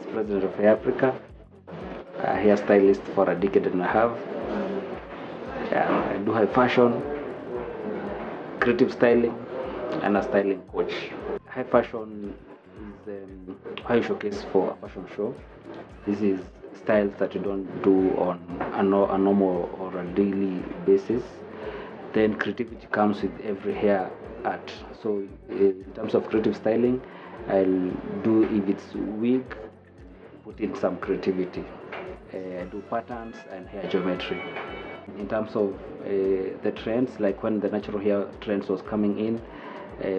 President of Africa, a hairstylist for a decade and a half. I do high fashion, creative styling, and a styling coach. High fashion is how you showcase for a fashion show. This is styles that you don't do on a normal or a daily basis. Then creativity comes with every hair art. So in terms of creative styling, I'll do, if it's wig, put in some creativity. I do patterns and hair geometry. In terms of the trends, like when the natural hair trends was coming in,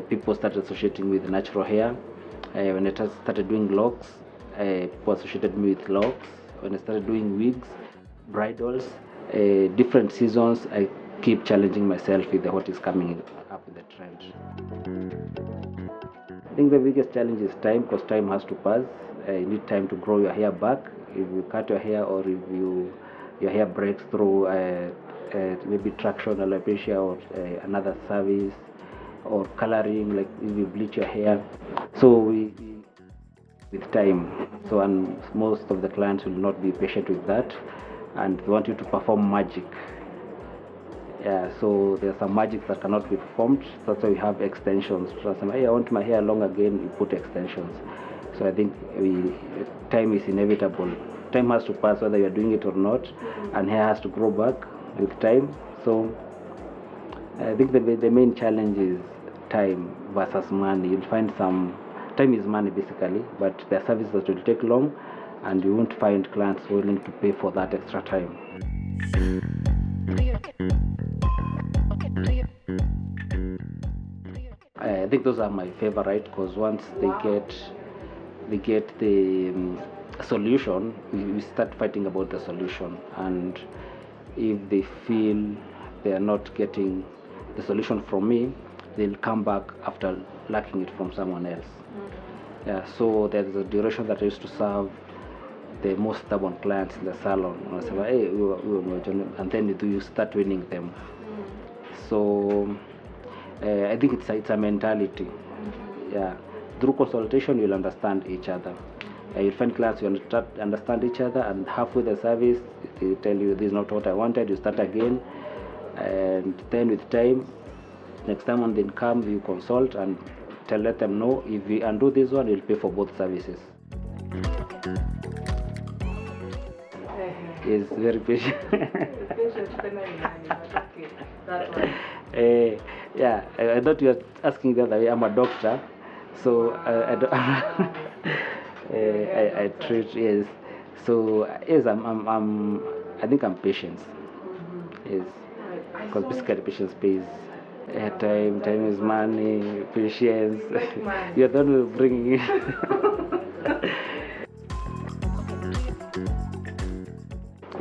people started associating with natural hair. When I started doing locks, people associated me with locks. When I started doing wigs, bridals, different seasons, I keep challenging myself with what is coming up with the trend. I think the biggest challenge is time, because time has to pass. You need time to grow your hair back. If you cut your hair, or if your hair breaks through maybe traction, alopecia, or another service, or coloring, like if you bleach your hair. So we with time. So, and most of the clients will not be patient with that, and they want you to perform magic. So there's some magic that cannot be performed. That's why we have extensions. So hey, I want my hair long again, you put extensions. So I think time is inevitable. Time has to pass whether you're doing it or not, and hair has to grow back with time. So I think the main challenge is time versus money. You'll find time is money basically, but there are services that will take long, and you won't find clients willing to pay for that extra time. I think those are my favorite, because once they get the solution, we start fighting about the solution, and if they feel they are not getting the solution from me, they'll come back after lacking it from someone else. So there's a duration that I used to serve the most stubborn clients in the salon. And I say, hey, and then you start winning them. So I think it's a mentality. Through consultation, you'll understand each other. You'll find clients who understand each other, and halfway the service, they tell you this is not what I wanted. You start again, and then with time, next time when they come, you consult and let them know, if we undo this one, you'll pay for both services. Is very patient. I thought you were asking the other way. I'm a doctor, so I don't. I treat, yes. So yes, I think I'm patient. Yes, because basically patience pays. Time is money, patience. You're the one who's bringing it.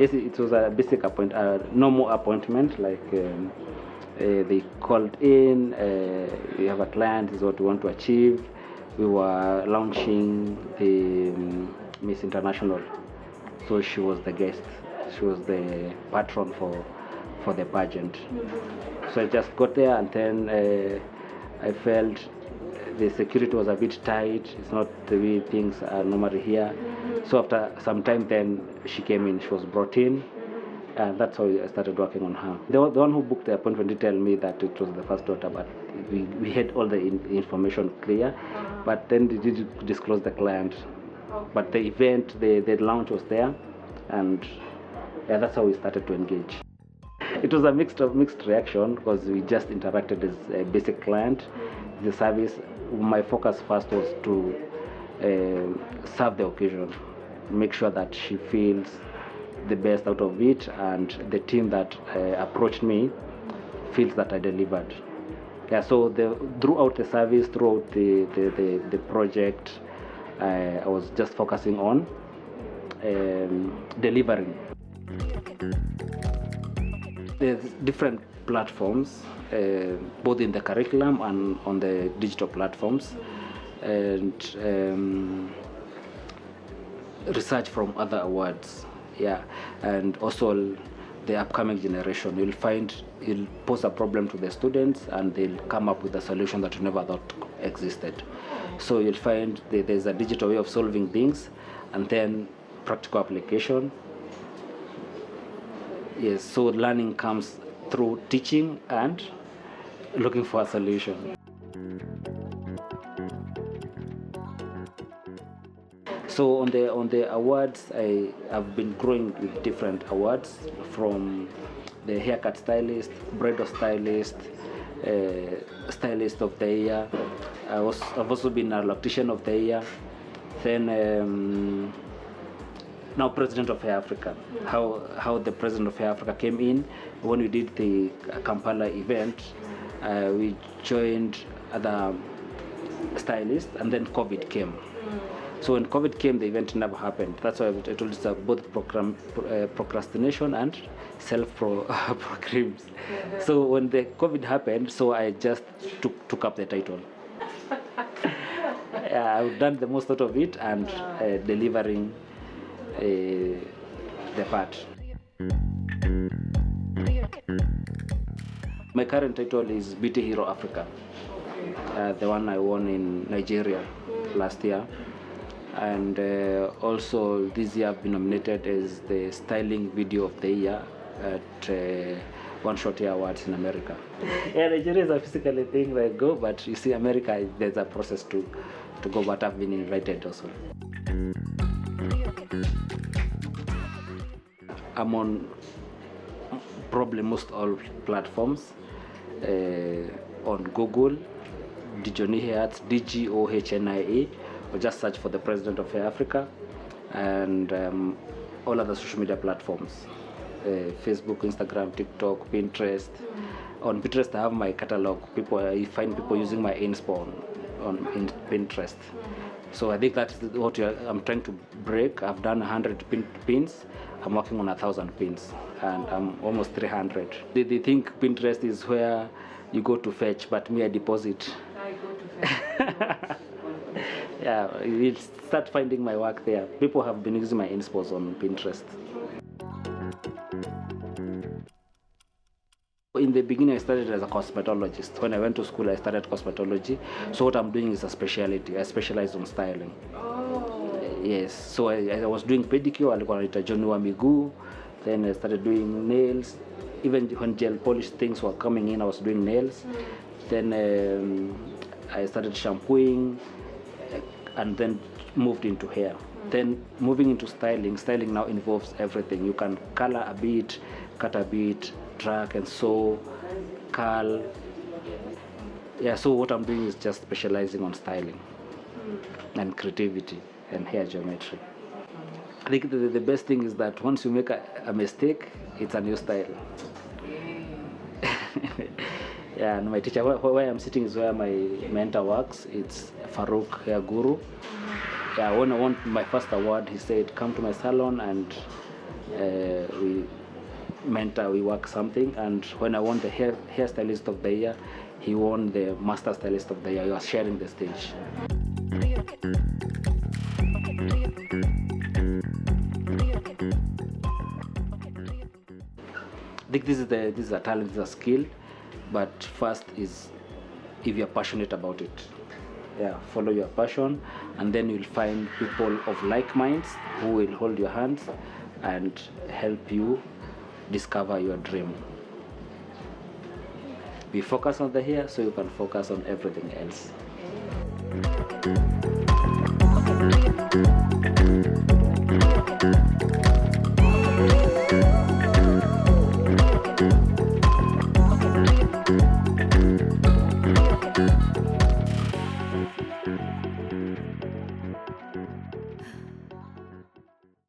Yes, it was a basic normal appointment, like they called in, we have a client, this is what we want to achieve. We were launching the Miss International, so she was the guest, she was the patron for the pageant. So I just got there, and then I felt the security was a bit tight. It's not the way things are normally here. So after some time, then she came in, she was brought in, and that's how I started working on her. The one who booked the appointment did tell me that it was the first daughter, but we had all the information clear, but then they did disclose the client. But the event, the launch was there, and that's how we started to engage. It was a mixed reaction, because we just interacted as a basic client. The service, my focus first was to serve the occasion, make sure that she feels the best out of it, and the team that approached me feels that I delivered. So throughout the service, throughout the project, I was just focusing on delivering. There's different platforms, both in the curriculum and on the digital platforms, and research from other awards, and also the upcoming generation. You'll pose a problem to the students, and they'll come up with a solution that you never thought existed. So you'll find there's a digital way of solving things, and then practical application. Yes, so learning comes through teaching and looking for a solution. So on the awards, I have been growing with different awards, from the haircut stylist, bridal stylist, stylist of the year. I've also been a loctician of the year. Then now president of Hair Africa. How the president of Hair Africa came in when we did the Kampala event. We joined other stylists, and then COVID came. So when COVID came, the event never happened. That's why I told you it's both procrastination and self-proclaims. So when the COVID happened, so I just took up the title. I've done the most out of it, and delivering the part. My current title is Beauty Hero Africa, the one I won in Nigeria last year. And also this year I've been nominated as the styling video of the year at One Shot Year Awards in America. Yeah, Nigeria is a physical thing where I go, but you see America, there's a process to go, but I've been invited also. I'm on probably most all platforms, on Google, Dijonia, DGOHNIA, or just search for the President of Hair Africa, and all other social media platforms, Facebook, Instagram, TikTok, Pinterest. On Pinterest I have my catalog. I find people using my inspo on Pinterest. So I think that's what I'm trying to break. I've done 100 pins. I'm working on 1,000 pins, and I'm almost 300. They think Pinterest is where you go to fetch, but me, I deposit. I go to fetch. Yeah, you'll start finding my work there. People have been using my inspos on Pinterest. In the beginning, I started as a cosmetologist. When I went to school, I started cosmetology. So what I'm doing is a specialty. I specialize on styling. Oh. Yes, so I was doing pedicure, alikuwa anaita Johnny wa miguu. Then I started doing nails. Even when gel polish things were coming in, I was doing nails. Then I started shampooing, and then moved into hair. Then moving into styling. Styling now involves everything. You can color a bit, cut a bit, track and sew, curl. Yeah, so what I'm doing is just specializing on styling and creativity and hair geometry. I think the best thing is that once you make a mistake, it's a new style. Yeah, and my teacher, where I'm sitting is where my mentor works. It's Farouk Hair Guru. Yeah, when I won my first award, he said, come to my salon and we work something. And when I won the hairstylist of the year, he won the master stylist of the year. He was sharing the stage. I think this is a talent, this is a skill, but first is if you're passionate about it. Yeah, follow your passion, and then you'll find people of like minds who will hold your hands and help you discover your dream. Be focused on the hair so you can focus on everything else.